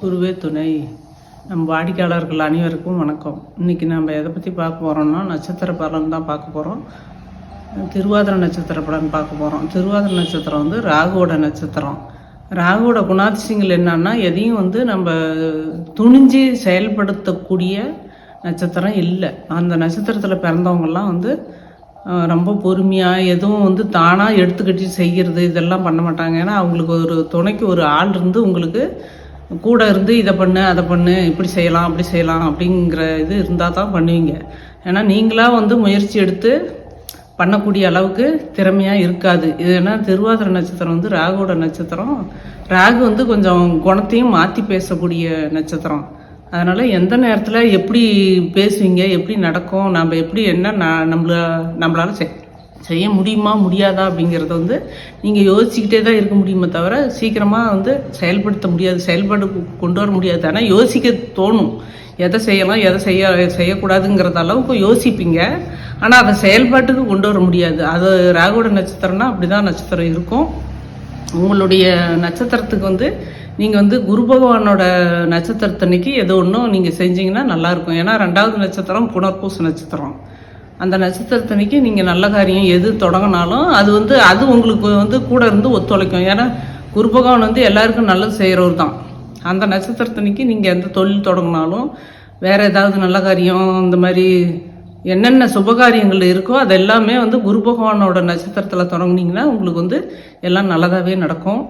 குருவே துணை. நம்ம வாடிக்கையாளர்கள் அனைவருக்கும் வணக்கம். இன்றைக்கி நம்ம எதை பற்றி பார்க்க போகிறோம்னா நட்சத்திர பலன் தான் பார்க்க போகிறோம். திருவாதிரை நட்சத்திர பலன் பார்க்க போகிறோம். திருவாதிரை நட்சத்திரம் ராகுவோட நட்சத்திரம். ராகுவோட குணாதிசயங்கள் என்னன்னா, எதையும் நம்ம துணிஞ்சு செயல்படுத்தக்கூடிய நட்சத்திரம் இல்லை. அந்த நட்சத்திரத்தில் பிறந்தவங்கெல்லாம் ரொம்ப பொறுமையாக எதுவும் தானாக எடுத்துக்கிட்டு செய்கிறது இதெல்லாம் பண்ண மாட்டாங்க. ஏன்னா அவங்களுக்கு ஒரு துணைக்கு ஒரு ஆள் இருந்து உங்களுக்கு கூட இருந்து இதை பண்ணு அதை பண்ணு, இப்படி செய்யலாம் அப்படி செய்யலாம் அப்படிங்கிற இது இருந்தால் தான் பண்ணுவீங்க. ஏன்னா நீங்களாக முயற்சி எடுத்து பண்ணக்கூடிய அளவுக்கு திறமையாக இருக்காது. இது ஏன்னா திருவாதிரை நட்சத்திரம் ராகுவோட நட்சத்திரம். ராகு கொஞ்சம் குணத்தையும் மாற்றி பேசக்கூடிய நட்சத்திரம். அதனால் எந்த நேரத்தில் எப்படி பேசுவீங்க, எப்படி நடக்கும், நம்ம எப்படி என்ன நம்மளால் செய்ய முடியுமா முடியாதா அப்படிங்கிறத நீங்கள் யோசிச்சுக்கிட்டே தான் இருக்க முடியுமே தவிர சீக்கிரமாக செயல்படுத்த முடியாது, செயல்பாடு கொண்டு வர முடியாது. ஆனால் யோசிக்க தோணும், எதை செய்யலாம் எதை செய்யக்கூடாதுங்கிறத அளவுக்கு யோசிப்பீங்க. ஆனால் அதை செயல்பாட்டுக்கு கொண்டு வர முடியாது. அது ராகுவோட நட்சத்திரம்னா அப்படி தான் நட்சத்திரம் இருக்கும். உங்களுடைய நட்சத்திரத்துக்கு நீங்கள் குரு பகவானோட நட்சத்திரத்தன்னைக்கு ஏதோ ஒன்றும் நீங்கள் செஞ்சீங்கன்னா நல்லாயிருக்கும். ஏன்னா 2வது நட்சத்திரம் புனர்பூச நட்சத்திரம். அந்த நட்சத்திரத்தன்னைக்கு நீங்கள் நல்ல காரியம் எது தொடங்கினாலும் அது உங்களுக்கு கூட இருந்து ஒத்துழைக்கும். ஏன்னா குரு பகவான் எல்லாருக்கும் நல்லது செய்கிறவர் தான். அந்த நட்சத்திரத்தன்னைக்கு நீங்கள் எந்த தொழில் தொடங்கினாலும், வேறு ஏதாவது நல்ல காரியம், இந்த மாதிரி என்னென்ன சுபகாரியங்கள் இருக்கோ அது எல்லாமே குரு பகவானோட நட்சத்திரத்தில் தொடங்குனீங்கன்னா உங்களுக்கு எல்லாம் நல்லதாகவே நடக்கும்.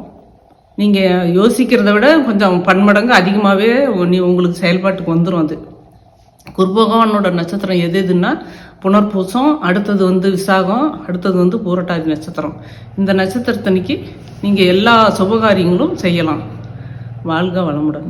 நீங்கள் யோசிக்கிறத விட கொஞ்சம் பன்மடங்கு அதிகமாகவே உங்களுக்கு செயல்பாட்டுக்கு வந்துடும். அது குரு பகவானோட நட்சத்திரம் எதுன்னா புனர்பூசம், அடுத்தது விசாகம், அடுத்தது பூரட்டாதி நட்சத்திரம். இந்த நட்சத்திரத்தன்னைக்கு நீங்கள் எல்லா சுபகாரியங்களும் செய்யலாம். வாழ்க வளமுடன்.